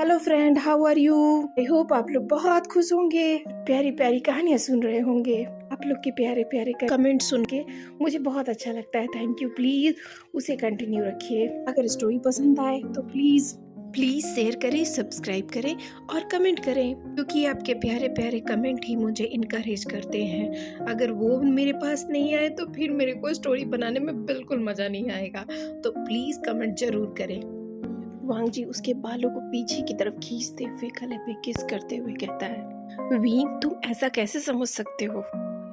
Hello friend, how are you? I hope आप लोग बहुत खुश होंगे, प्यारी प्यारी कहानियां सुन रहे होंगे। आप लोग के प्यारे प्यारे कमेंट सुन के मुझे बहुत अच्छा लगता है। Thank you. प्लीज उसे कंटिन्यू रखिए। अगर स्टोरी पसंद आए तो प्लीज शेयर करें, सब्सक्राइब करें और कमेंट करें, क्योंकि आपके प्यारे प्यारे कमेंट ही मुझे इनकरेज करते हैं। अगर वो मेरे पास नहीं आए तो फिर मेरे को स्टोरी बनाने में बिल्कुल मजा नहीं आएगा। तो प्लीज कमेंट जरूर करें। वांग जी उसके बालों को पीछे की तरफ खींचते हुए गले पे किस करते हुए कहता है, वीन तुम ऐसा कैसे समझ सकते हो?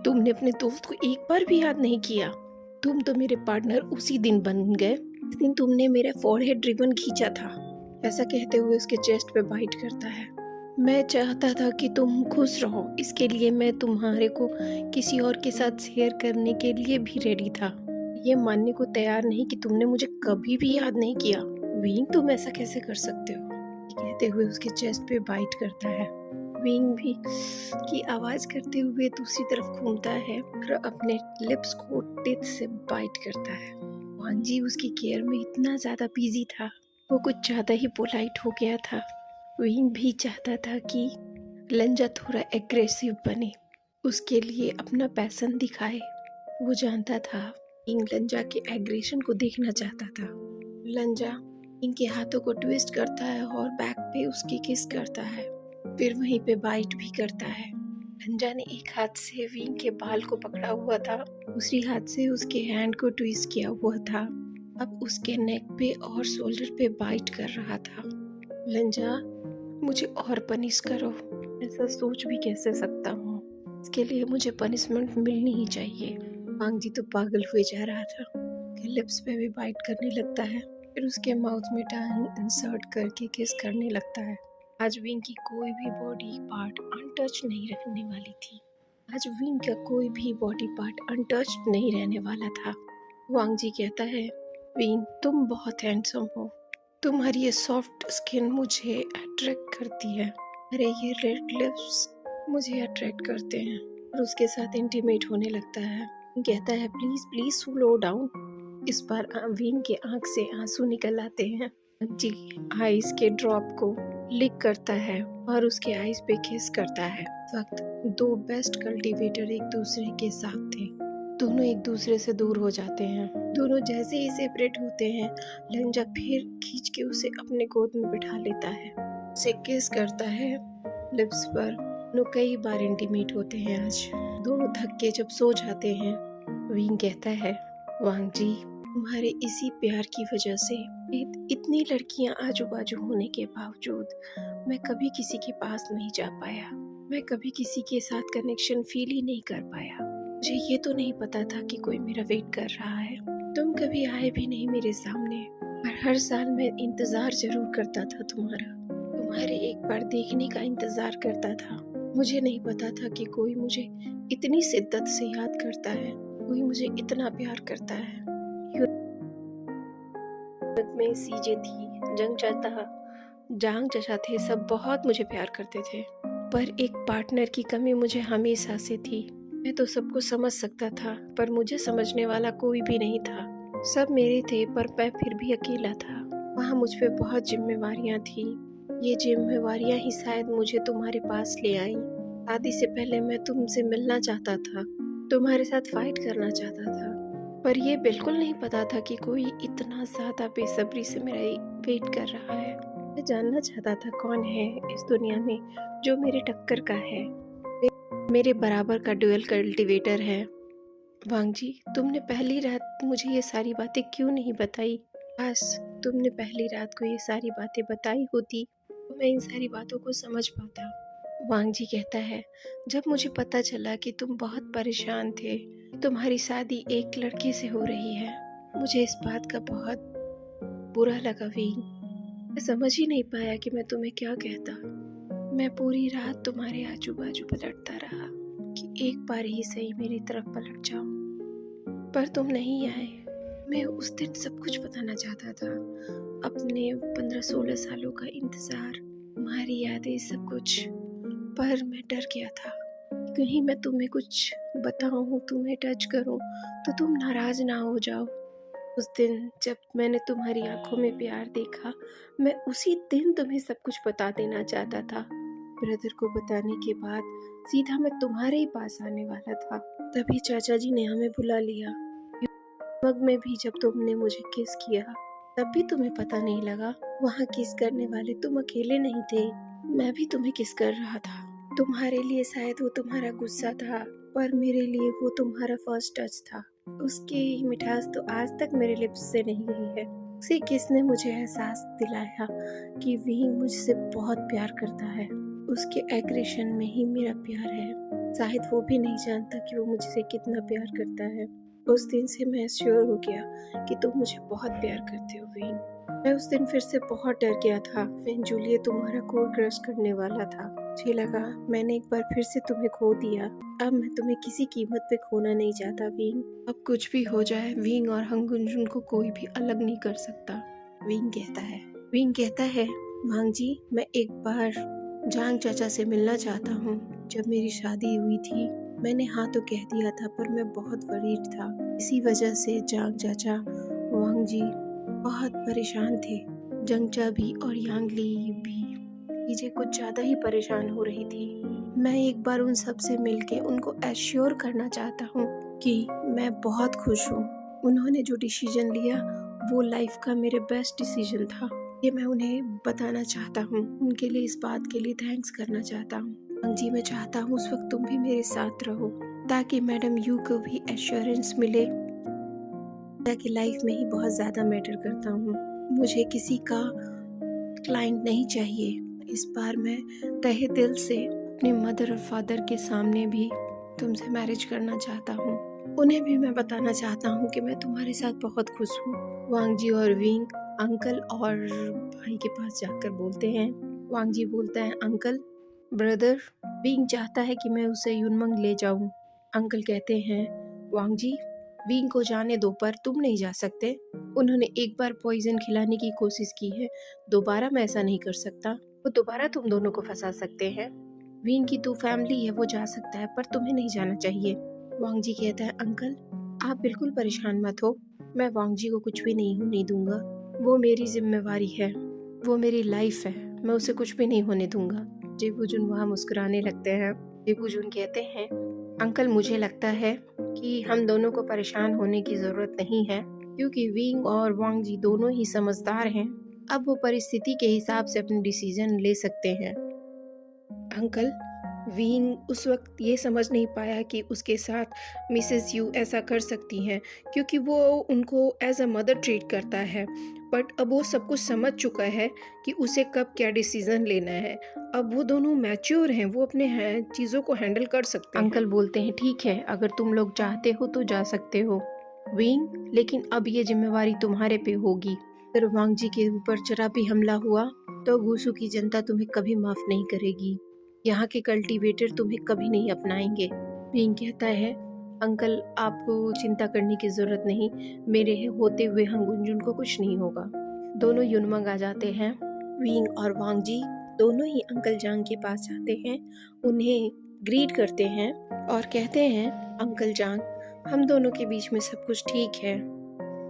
तुमने अपने दोस्त को एक बार भी याद नहीं किया। तुम तो मेरे पार्टनर उसी दिन बन गए जिस दिन तुमने मेरे फोरहेड रिबन खींचा था। ऐसा कहते हुए उसके चेस्ट पे बाइट करता है। मैं चाहता था कि तुम खुश रहो, इसके लिए मैं तुम्हारे को किसी और के साथ शेयर करने के लिए भी रेडी था। ये मानने को तैयार नहीं कि तुमने मुझे कभी भी याद नहीं किया। विंग तुम ऐसा कैसे कर सकते हो? कहते हुए उसके चेस्ट पे बाइट करता है। विंग भी की आवाज करते हुए दूसरी तरफ घूमता है और अपने लिप्स को टिप से बाइट करता है। वांग जी उसकी केयर में इतना ज्यादा बिजी था, वो कुछ ज्यादा ही पोलाइट हो गया था। विंग भी चाहता था कि लंजा थोड़ा एग्रेसिव बने, उसके लिए अपना पैशन दिखाए। वो जानता था विंग लंजा के एग्रेशन को देखना चाहता था। लंजा इनके हाथों को ट्विस्ट करता है और बैक पे उसकी किस करता है, फिर वहीं पे बाइट भी करता है। लंजा ने एक हाथ से विंग के बाल को पकड़ा हुआ था, दूसरी हाथ से उसके हैंड को ट्विस्ट किया हुआ था। अब उसके नेक पे और शोल्डर पे बाइट कर रहा था। लंजा मुझे और पनिश करो, ऐसा सोच भी कैसे सकता हूँ? इसके लिए मुझे पनिशमेंट मिलनी ही चाहिए। वांग जी तो पागल हुए जा रहा था। लिप्स पे भी बाइट करने लगता है, फिर उसके माउथ में टंग इंसर्ट करके किस करने लगता है। आज विंग की कोई भी बॉडी पार्ट अनटच नहीं रहने वाली थी। आज विंग का कोई भी बॉडी पार्ट अनटच्ड नहीं रहने वाला था। वांग जी कहता है, विंग तुम बहुत हैंडसम हो, तुम्हारी ये सॉफ्ट स्किन मुझे अट्रैक्ट करती है, अरे ये रेड लिप्स मुझे अट्रैक्ट करते हैं। और उसके साथ इंटीमेट होने लगता है। कहता है, प्लीज प्लीज स्लो डाउन। इस बार विंग के आंख से आंसू निकल आते हैं। जी आइस के ड्रॉप को लिक करता है और उसके आइस पे किस करता है। वक्त दो बेस्ट कल्टीवेटर एक दूसरे के साथ थे। दोनों एक दूसरे से दूर हो जाते हैं। दोनों जैसे ही सेपरेट होते हैं, लंजा फिर खींच के उसे अपने गोद में बिठा लेता है, उसे किस करता है लिप्स पर। दोनों कई बार इंटीमेट होते हैं। आज दोनों थक के जब सो जाते हैं, विंग कहता है, वांग जी तुम्हारे इसी प्यार की वजह से इतनी लड़कियां आजू बाजू होने के बावजूद मैं कभी किसी के पास नहीं जा पाया। मैं कभी किसी के साथ कनेक्शन फील ही नहीं कर पाया। मुझे ये तो नहीं पता था कि कोई मेरा वेट कर रहा है। तुम कभी आए भी नहीं मेरे सामने, पर हर साल मैं इंतजार जरूर करता था तुम्हारा। तुम्हारे एक बार देखने का इंतजार करता था। मुझे नहीं पता था कि कोई मुझे इतनी शिद्दत से याद करता है, कोई मुझे इतना प्यार करता है। यूरोप में सीजे थी, जांग चचा थे, सब बहुत मुझे प्यार करते थे, पर एक पार्टनर की कमी मुझे हमेशा से थी। मैं तो सबको समझ सकता था, पर मुझे समझने वाला कोई भी नहीं था। सब मेरे थे, पर मैं फिर भी अकेला था। वहाँ मुझ पे बहुत जिम्मेवारियाँ थी। ये जिम्मेवारियाँ ही शायद मुझे तुम्हारे पास ले आई। शादी से पहले मैं तुमसे मिलना चाहता था, तुम्हारे साथ फाइट करना चाहता था, पर ये बिल्कुल नहीं पता था कि कोई इतना ज्यादा बेसब्री से मेरा वेट कर रहा है। मैं जानना चाहता था कौन है इस दुनिया में जो मेरे टक्कर का है, मेरे बराबर का ड्यूअल कल्टीवेटर है। वांग जी तुमने पहली रात मुझे ये सारी बातें क्यों नहीं बताई? काश तुमने पहली रात को ये सारी बातें बताई होती तो मैं इन सारी बातों को समझ पाता। वांग जी कहता है, जब मुझे पता चला कि तुम बहुत परेशान थे, तुम्हारी शादी एक लड़के से हो रही है, मुझे इस बात का बहुत बुरा लगा विंग। मैं समझ ही नहीं पाया कि मैं तुम्हें क्या कहता। मैं पूरी रात तुम्हारे आजू बाजू पलटता रहा कि एक बार ही सही मेरी तरफ पलट जाओ, पर तुम नहीं आए। मैं उस दिन सब कुछ बताना चाहता था, अपने 15-16 सालों का इंतजार, तुम्हारी यादें, सब कुछ, पर मैं डर गया था कहीं मैं तुम्हें कुछ बताऊं, तुम्हें टच करूं तो तुम नाराज ना हो जाओ। उस दिन जब मैंने तुम्हारी आंखों में प्यार देखा, मैं उसी दिन तुम्हें सब कुछ बता देना चाहता था। ब्रदर को बताने के बाद सीधा मैं तुम्हारे ही पास आने वाला था, तभी चाचा जी ने हमें बुला लिया। मग में भी जब तुमने मुझे किस किया तब भी तुम्हें पता नहीं लगा। वहाँ किस करने वाले तुम अकेले नहीं थे, मैं भी तुम्हें किस कर रहा था। तुम्हारे लिए शायद वो तुम्हारा गुस्सा था, पर मेरे लिए वो तुम्हारा फर्स्ट टच था। उसकी मिठास तो आज तक मेरे लिप्स से नहीं गई है। उसी किस ने मुझे एहसास दिलाया कि विंग मुझसे बहुत प्यार करता है। उसके एग्रेशन में ही मेरा प्यार है। शायद वो भी नहीं जानता कि वो मुझसे कितना प्यार करता है। उस दिन से मैं श्योर हो गया कि तुम मुझे बहुत प्यार करते हो विंग। मैं उस दिन फिर से बहुत डर गया था। फिर जूलियट तुम्हारा कोर क्रश करने वाला था। मुझे लगा मैंने एक बार फिर से तुम्हें खो दिया। अब मैं तुम्हें किसी कीमत पे खोना नहीं चाहता विंग। अब कुछ भी हो जाए, विंग और हंगुंजुन को कोई भी अलग नहीं कर सकता। विंग कहता है वांग जी, मैं एक बार जांग चाचा से मिलना चाहता हूँ। जब मेरी शादी हुई थी मैंने हाँ तो कह दिया था, पर मैं बहुत वरीड था। इसी वजह से जांग चाचा, वांग जी बहुत परेशान थे। जंगचा भी और यांगली भी चीजें कुछ ज्यादा ही परेशान हो रही थी। मैं एक बार उन सब से मिलके उनको एश्योर करना चाहता हूँ कि मैं बहुत खुश हूँ। उन्होंने जो डिसीजन लिया वो लाइफ का मेरे बेस्ट डिसीजन था। ये मैं उन्हें बताना चाहता हूँ। उनके लिए इस बात के लिए थैंक्स करना चाहता हूँ। जी मैं चाहता हूँ उस वक्त तुम भी मेरे साथ रहो, ताकि मैडम यू को भी एश्योरेंस मिले कि लाइफ में ही बहुत ज़्यादा मैटर करता हूँ। मुझे किसी का क्लाइंट नहीं चाहिए। इस बार मैं तहे दिल से अपनी मदर और फादर के सामने भी तुमसे मैरिज करना चाहता हूँ। उन्हें भी मैं बताना चाहता हूँ कि मैं तुम्हारे साथ बहुत खुश हूँ। वांग जी और विंग अंकल और भाई के पास जाकर बोलते हैं। वांग जी बोलता है अंकल, ब्रदर, विंग चाहता है कि मैं उसे युनमंग ले जाऊं। अंकल कहते हैं वांग जी, विंग को जाने दो, पर तुम नहीं जा सकते। उन्होंने एक बार पॉइजन खिलाने की कोशिश की है, दोबारा मैं ऐसा नहीं कर सकता। वो दोबारा तुम दोनों को फंसा सकते हैं। विंग की तो फैमिली है, वो जा सकता है, पर तुम्हें नहीं जाना चाहिए। वांग जी कहता है अंकल, आप बिल्कुल परेशान मत हो, मैं वांग जी को कुछ भी नहीं होने दूंगा। वो मेरी जिम्मेवारी है, वो मेरी लाइफ है, मैं उसे कुछ भी नहीं होने दूंगा। जेबुजुन वहाँ मुस्कुराने लगते हैं। जेबुजुन कहते हैं अंकल, मुझे लगता है कि हम दोनों को परेशान होने की जरूरत नहीं है, क्योंकि विंग और वांग जी दोनों ही समझदार हैं। अब वो परिस्थिति के हिसाब से अपने डिसीजन ले सकते हैं। अंकल, विंग उस वक्त ये समझ नहीं पाया कि उसके साथ मिसेस यू ऐसा कर सकती हैं, क्योंकि वो उनको एज अ मदर ट्रीट करता है। बट अब वो सब कुछ समझ चुका है कि उसे कब क्या डिसीजन लेना है। अब वो दोनों मैच्योर हैं, वो अपने चीज़ों को हैंडल कर सकते हैं। अंकल बोलते हैं ठीक है, अगर तुम लोग चाहते हो तो जा सकते हो विंग, लेकिन अब ये जिम्मेवारी तुम्हारे पे होगी। अगर वांग जी के ऊपर जरा भी हमला हुआ तो गुसू की जनता तुम्हें कभी माफ नहीं करेगी। यहाँ के कल्टीवेटर तुम्हें कभी नहीं अपनाएंगे। विंग कहता है अंकल, आपको चिंता करने की जरूरत नहीं, मेरे होते हुए हंगुंजुन को कुछ नहीं होगा। दोनों युनमंग आ जाते हैं। विंग और वांग जी दोनों ही अंकल जांग के पास जाते हैं, उन्हें ग्रीट करते हैं और कहते हैं अंकल जांग, हम दोनों के बीच में सब कुछ ठीक है।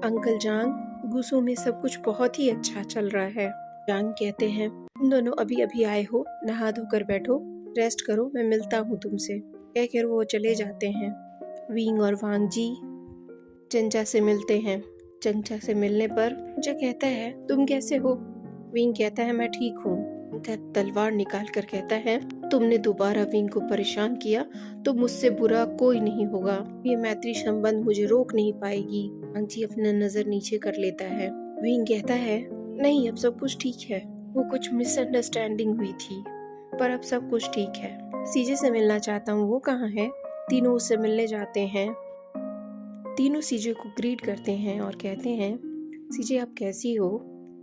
अंकल जांग, गुसू में सब कुछ बहुत ही अच्छा चल रहा है। जांग कहते हैं तुम दोनों अभी अभी आए हो, नहा धोकर बैठो, रेस्ट करो, मैं मिलता हूँ तुमसे। कहकर वो चले जाते हैं। विंग और वांग जी चंचा से मिलते हैं। चंचा से मिलने पर चंचा कहता है तुम कैसे हो। विंग कहता है मैं ठीक हूँ। तलवार निकाल कर कहता है तुमने दोबारा विंग को परेशान किया तो मुझसे बुरा कोई नहीं होगा। ये मैत्री संबंध मुझे रोक नहीं पाएगी। वांग जी अपना नजर नीचे कर लेता है। विंग कहता है नहीं, अब सब कुछ ठीक है, वो कुछ मिसअंडरस्टैंडिंग हुई थी, पर अब सब कुछ ठीक है। सीजे से मिलना चाहता हूँ, वो कहाँ है। तीनों उससे मिलने जाते हैं। तीनों सीजे को ग्रीट करते हैं और कहते हैं सीजे आप कैसी हो।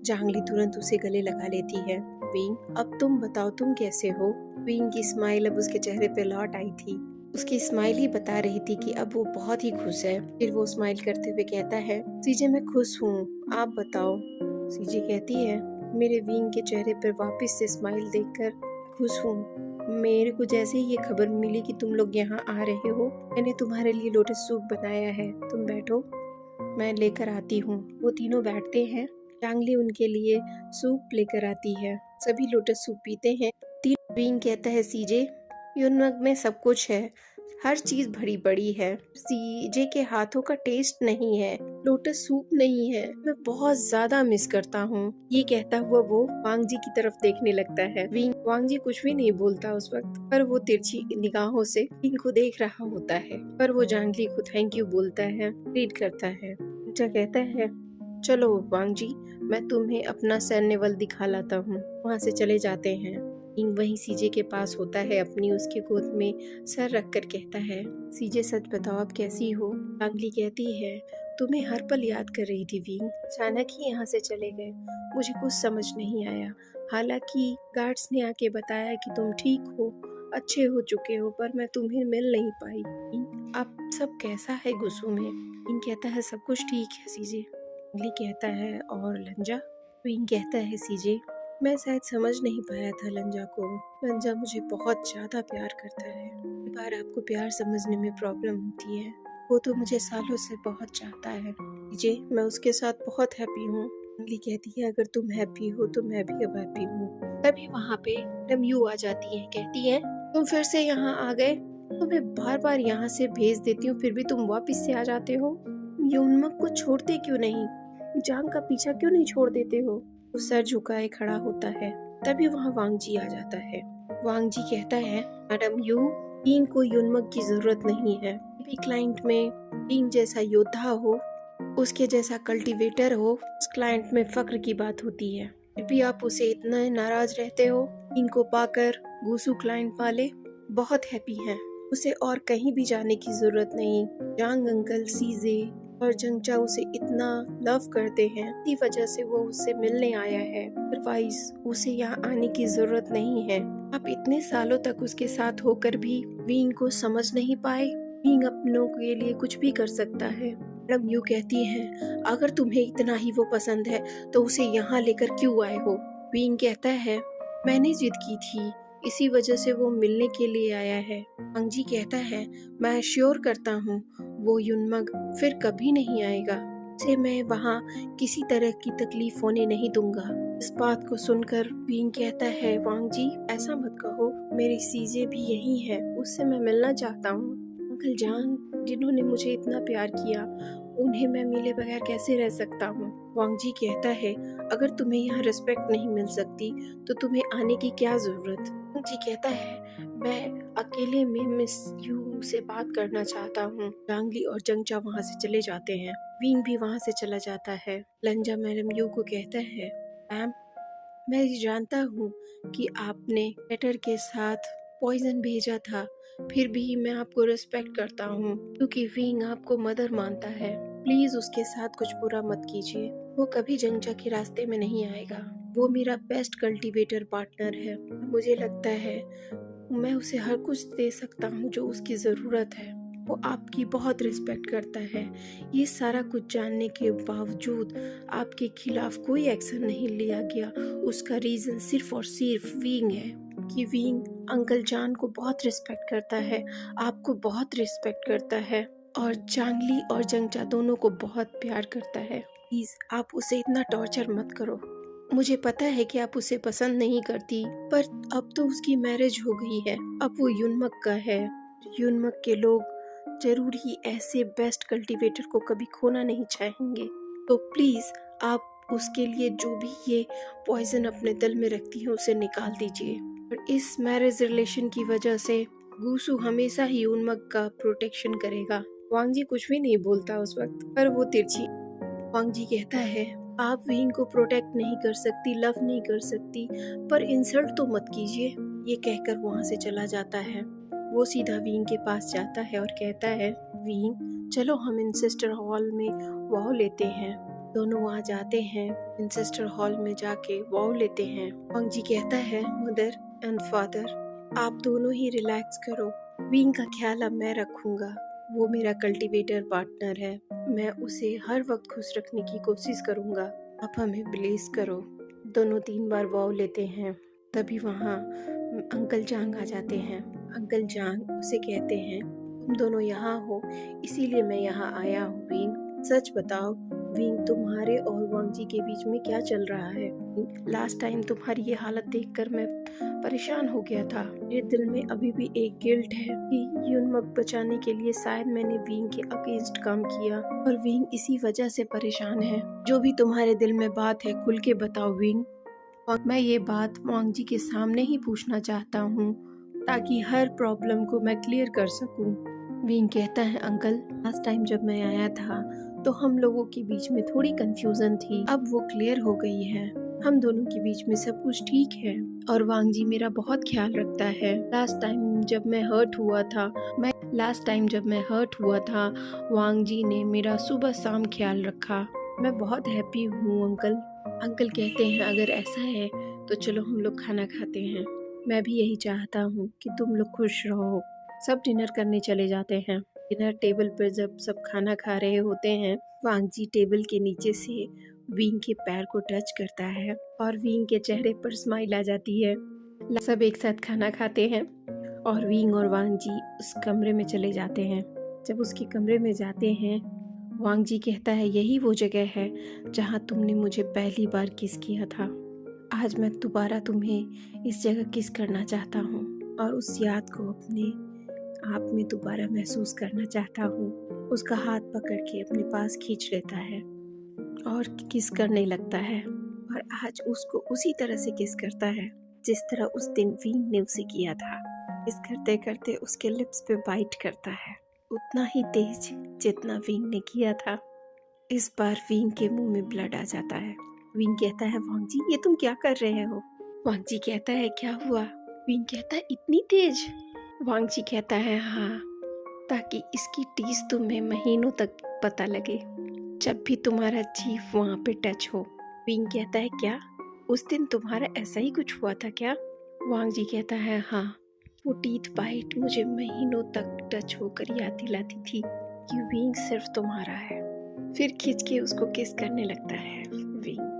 जांगली तुरंत उसे गले लगा लेती है। विंग, अब तुम बताओ तुम कैसे हो। विंग की स्माइल अब उसके चेहरे पे लौट आई थी। उसकी स्माइल ही बता रही थी कि अब वो बहुत ही खुश है। फिर वो स्माइल करते हुए कहता है सीजे मैं खुश हूँ, आप बताओ। सीजे कहती है मेरे विंग के चेहरे पर वापस से स्माइल देखकर खुश हूँ। मेरे को जैसे ही ये खबर मिली कि तुम लोग यहाँ आ रहे हो, मैंने तुम्हारे लिए लोटस सूप बनाया है, तुम बैठो। मैं लेकर आती हूँ। वो तीनों बैठते हैं। चांगली उनके लिए सूप लेकर आती है। सभी लोटस सूप पीते हैं। विंग कहता है सीजे, यूनमग में सब कुछ है, हर चीज भरी पड़ी है, सीजे के हाथों का टेस्ट नहीं है, लोटस सूप नहीं है, मैं बहुत ज्यादा मिस करता हूँ। ये कहता हुआ वो वांग जी की तरफ देखने लगता है। वांग जी कुछ भी नहीं बोलता उस वक्त, पर वो तिरछी निगाहों से विंग को देख रहा होता है। पर वो जांगली को थैंक यू बोलता है, रीड करता है। जो कहता है चलो वांग जी, मैं तुम्हें अपना सैन्य बल दिखा लाता हूँ। वहाँ से चले जाते हैं। विंग वहीं सीजे के पास होता है, अपनी उसके गोद में सर रखकर कहता है, सीजे सच बताओ आप कैसी हो? चांगली कहती है, तुम्हें हर पल याद कर रही थी विंग, अचानक ही यहाँ से चले गए, मुझे कुछ समझ नहीं आया। हालांकि गार्ड्स ने आके बताया कि तुम ठीक हो, अच्छे हो चुके हो, पर मैं तुम्हें मिल नहीं पाई। अब सब कैसा है गुस्सू में? विंग कहता है सब कुछ ठीक है सीजे। चांगली कहता है और लंजा? विंग कहता है सीजे, मैं शायद समझ नहीं पाया था लंजा को। लंजा मुझे बहुत ज्यादा प्यार करता है। कई बार आपको प्यार समझने में प्रॉब्लम होती है। वो तो मुझे सालों से बहुत चाहता है। जी, मैं उसके साथ बहुत हैप्पी हूँ। अंगली कहती है अगर तुम हैप्पी हो तो मैं भी अब हैप्पी हूँ। तभी वहाँ पे रमयू आ जाती है। कहती है तुम फिर से यहाँ आ गए, तुम्हें बार बार यहाँ से भेज देती हूँ, फिर भी तुम वापिस से आ जाते हो। यूनमक को छोड़ते क्यों नहीं? जांग का पीछा क्यों नहीं छोड़ देते हो? वो सर झुकाए खड़ा होता है। तभी वहाँ वांग जी आ जाता है। वांग जी कहता है मैडम यू, विंग को यूनमक की जरूरत नहीं है। भी क्लाइंट में विंग जैसा योद्धा हो, उसके जैसा कल्टीवेटर हो, उस क्लाइंट में फक्र की बात होती है। फिर भी आप उसे इतना नाराज रहते हो। विंग को पाकर गुसू क्लाइंट वाले बहुत हैप्पी हैं। उसे और कहीं भी जाने की जरूरत नहीं। जांग अंकल, सीजे और जंगचा उसे इतना लव करते हैं, इसी वजह से वो उससे मिलने आया है। अदरवाइज उसे यहाँ आने की जरूरत नहीं है। आप इतने सालों तक उसके साथ होकर भी विंग को समझ नहीं पाए। विंग अपनों के लिए कुछ भी कर सकता है। मैडम यू कहती है अगर तुम्हें इतना ही वो पसंद है तो उसे यहाँ लेकर क्यों आए हो? विंग कहता है मैंने जिद की थी, इसी वजह से वो मिलने के लिए आया है। वांग जी कहता है मैं श्योर करता हूँ वो यूनमग फिर कभी नहीं आएगा, उसे मैं वहाँ किसी तरह की तकलीफ होने नहीं दूंगा। इस बात को सुनकर विंग कहता है वांग जी ऐसा मत कहो, मेरी सीजे भी यही है, उससे मैं मिलना चाहता हूँ। अंकल जान जिन्होंने मुझे इतना प्यार किया, उन्हें मैं मिले बगैर कैसे रह सकता हूँ? वांग जी कहता है अगर तुम्हें यहाँ रिस्पेक्ट नहीं मिल सकती तो तुम्हें आने की क्या जरूरत? वांग जी कहता है मैं अकेले में मिस यू से बात करना चाहता हूँ। जांगली और जंगचा वहाँ से चले जाते हैं। विंग भी वहाँ से चला जाता है। लंजा मैडम यू को कहता है मैम, मैं जानता हूँ कि आपने लेटर के साथ पॉइजन भेजा था, फिर भी मैं आपको रिस्पेक्ट करता हूँ क्योंकि विंग आपको मदर मानता है। प्लीज उसके साथ कुछ बुरा मत कीजिए, वो कभी जंगचा के रास्ते में नहीं आएगा। वो मेरा बेस्ट कल्टीवेटर पार्टनर है। मुझे लगता है मैं उसे हर कुछ दे सकता हूँ जो उसकी ज़रूरत है। वो आपकी बहुत रिस्पेक्ट करता है। ये सारा कुछ जानने के बावजूद आपके खिलाफ कोई एक्शन नहीं लिया गया, उसका रीज़न सिर्फ और सिर्फ विंग है कि विंग अंकल जान को बहुत रिस्पेक्ट करता है, आपको बहुत रिस्पेक्ट करता है और जांगली और जंगचा दोनों को बहुत प्यार करता है। प्लीज़ आप उसे इतना टॉर्चर मत करो। मुझे पता है कि आप उसे पसंद नहीं करती, पर अब तो उसकी मैरिज हो गई है, अब वो यूनमक का है। यूनमक के लोग जरूर ही ऐसे बेस्ट कल्टीवेटर को कभी खोना नहीं चाहेंगे। तो प्लीज आप उसके लिए जो भी ये पॉइजन अपने दिल में रखती है उसे निकाल दीजिए। और इस मैरिज रिलेशन की वजह से गुसू हमेशा ही यूनमक का प्रोटेक्शन करेगा। वांग जी कुछ भी नहीं बोलता उस वक्त, पर वो तिरछी। वांग जी कहता है आप विंग को प्रोटेक्ट नहीं कर सकती, लव नहीं कर सकती, पर इंसल्ट तो मत कीजिए। ये कहकर वहाँ से चला जाता है। वो सीधा विंग के पास जाता है और कहता है विंग चलो हम इंसेस्टर हॉल में वाव लेते हैं। दोनों वहाँ जाते हैं। इंसेस्टर हॉल में जाके वाव लेते हैं। वांग जी कहता है मदर एंड फादर आप दोनों ही रिलैक्स करो, विंग का ख्याल अब मैं रखूंगा। वो मेरा कल्टीवेटर पार्टनर है, मैं उसे हर वक्त खुश रखने की कोशिश करूंगा, आप हमें ब्लेस करो। दोनों 3 बार वाव लेते हैं। तभी वहाँ अंकल जांग आ जाते हैं। अंकल जांग उसे कहते हैं तुम दोनों यहाँ हो इसीलिए मैं यहाँ आया हूँ विंग, सच बताओ विंग, तुम्हारे और वांग जी के बीच में क्या चल रहा है? लास्ट टाइम तुम्हारी ये हालत देखकर मैं परेशान हो गया था। मेरे दिल में अभी भी एक गिल्ट है कि यूनमक बचाने के लिए शायद मैंने विंग के अगेंस्ट काम किया और विंग इसी वजह से परेशान है। जो भी तुम्हारे दिल में बात है खुल के बताओ विंग। और मैं ये बात वांग जी के सामने ही पूछना चाहता हूँ ताकि हर प्रॉब्लम को मैं क्लियर कर सकूँ। विंग कहता है अंकल, लास्ट टाइम जब मैं आया था तो हम लोगों के बीच में थोड़ी कंफ्यूजन थी, अब वो क्लियर हो गई है। हम दोनों के बीच में सब कुछ ठीक है और वांग जी मेरा बहुत ख्याल रखता है। लास्ट टाइम जब मैं हर्ट हुआ था वांग जी ने मेरा सुबह शाम ख्याल रखा। मैं बहुत हैप्पी हूँ अंकल। अंकल कहते हैं अगर ऐसा है तो चलो हम लोग खाना खाते हैं। मैं भी यही चाहता हूँ कि तुम लोग खुश रहो। सब डिनर करने चले जाते हैं। डिनर टेबल पर जब सब खाना खा रहे होते हैं, वांग जी टेबल के नीचे से विंग के पैर को टच करता है और विंग के चेहरे पर स्माइल आ जाती है। सब एक साथ खाना खाते हैं और विंग और वांग जी उस कमरे में चले जाते हैं। जब उसके कमरे में जाते हैं, वांग जी कहता है यही वो जगह है जहाँ तुमने मुझे पहली बार किस किया था। आज मैं दोबारा तुम्हें इस जगह किस करना चाहता हूँ और उस याद को अपने आप में दोबारा महसूस करना चाहता हूँ। उसका हाथ पकड़ के अपने पास खींच लेता है और किस करने लगता है और आज उसको उसी तरह से किस करता है जिस तरह उस दिन विंग ने उसे किया था। किस करते करते उसके लिप्स पे बाइट करता है, उतना ही तेज जितना विंग ने किया था। इस बार विंग के मुंह में ब्लड आ जाता है। विंग कहता है वांग जी ये तुम क्या कर रहे हो? वांग जी कहता है क्या हुआ? विंग कहता है इतनी तेज? वांग जी कहता है हाँ, ताकि इसकी टीस तुम्हें महीनों तक पता लगे जब भी तुम्हारा जीव वहाँ पे टच हो। विंग कहता है क्या उस दिन तुम्हारा ऐसा ही कुछ हुआ था क्या? वांग जी कहता है हाँ, वो टीथ बाइट मुझे महीनों तक टच होकर याद दिलाती थी कि विंग सिर्फ तुम्हारा है। फिर खींच के उसको किस करने लगता है। विंग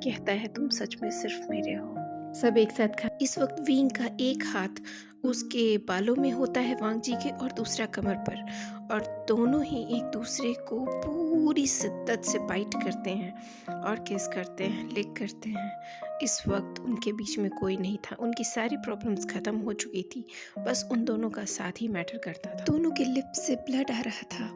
कहता है तुम सच में सिर्फ मेरे हो। सब एक साथ खा। इस वक्त विंग का एक हाथ उसके बालों में होता है वांग जी के और दूसरा कमर पर, और दोनों ही एक दूसरे को पूरी शिद्दत से बाइट करते हैं और किस करते हैं, लिक करते हैं। इस वक्त उनके बीच में कोई नहीं था। उनकी सारी प्रॉब्लम्स खत्म हो चुकी थी। बस उन दोनों का साथ ही मैटर करता था। दोनों के लिप्स से ब्लड आ रहा था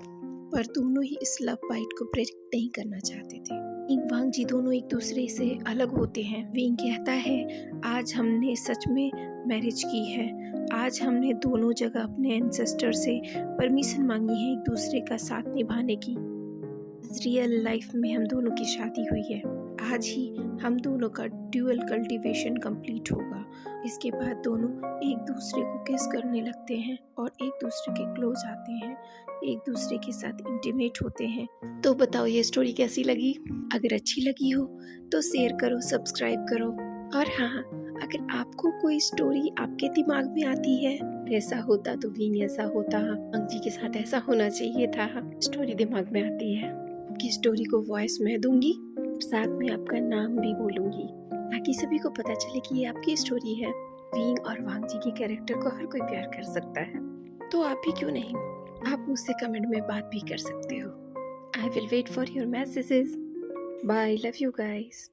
पर दोनों ही इस लव बाइट को ब्रेक नहीं करना चाहते थे। वांग जी दोनों एक दूसरे से अलग होते हैं। विंग कहता है आज हमने सच में मैरिज की है। आज हमने दोनों जगह अपने एंसेस्टर से परमिशन मांगी है एक दूसरे का साथ निभाने की। रियल लाइफ में हम दोनों की शादी हुई है। आज ही हम दोनों का ड्यूअल कल्टीवेशन कंप्लीट होगा। इसके बाद दोनों एक दूसरे को किस करने लगते हैं और एक दूसरे के क्लोज आते हैं, एक दूसरे के साथ इंटीमेट होते हैं। तो बताओ ये स्टोरी कैसी लगी? अगर अच्छी लगी हो तो शेयर करो, सब्सक्राइब करो। और हाँ, अगर आपको कोई स्टोरी आपके दिमाग में आती है, ऐसा होता तो विंग ऐसा होता, वांग जी के साथ ऐसा होना चाहिए था, स्टोरी दिमाग में आती है, आपकी स्टोरी को वॉइस मैं दूंगी, साथ में आपका नाम भी बोलूंगी ताकि सभी को पता चले कि ये आपकी स्टोरी है। विंग और वांग जी के कैरेक्टर को हर कोई प्यार कर सकता है, तो आप भी क्यों नहीं? आप मुझसे कमेंट में बात भी कर सकते हो। I will wait for your messages. Bye. Love you guys.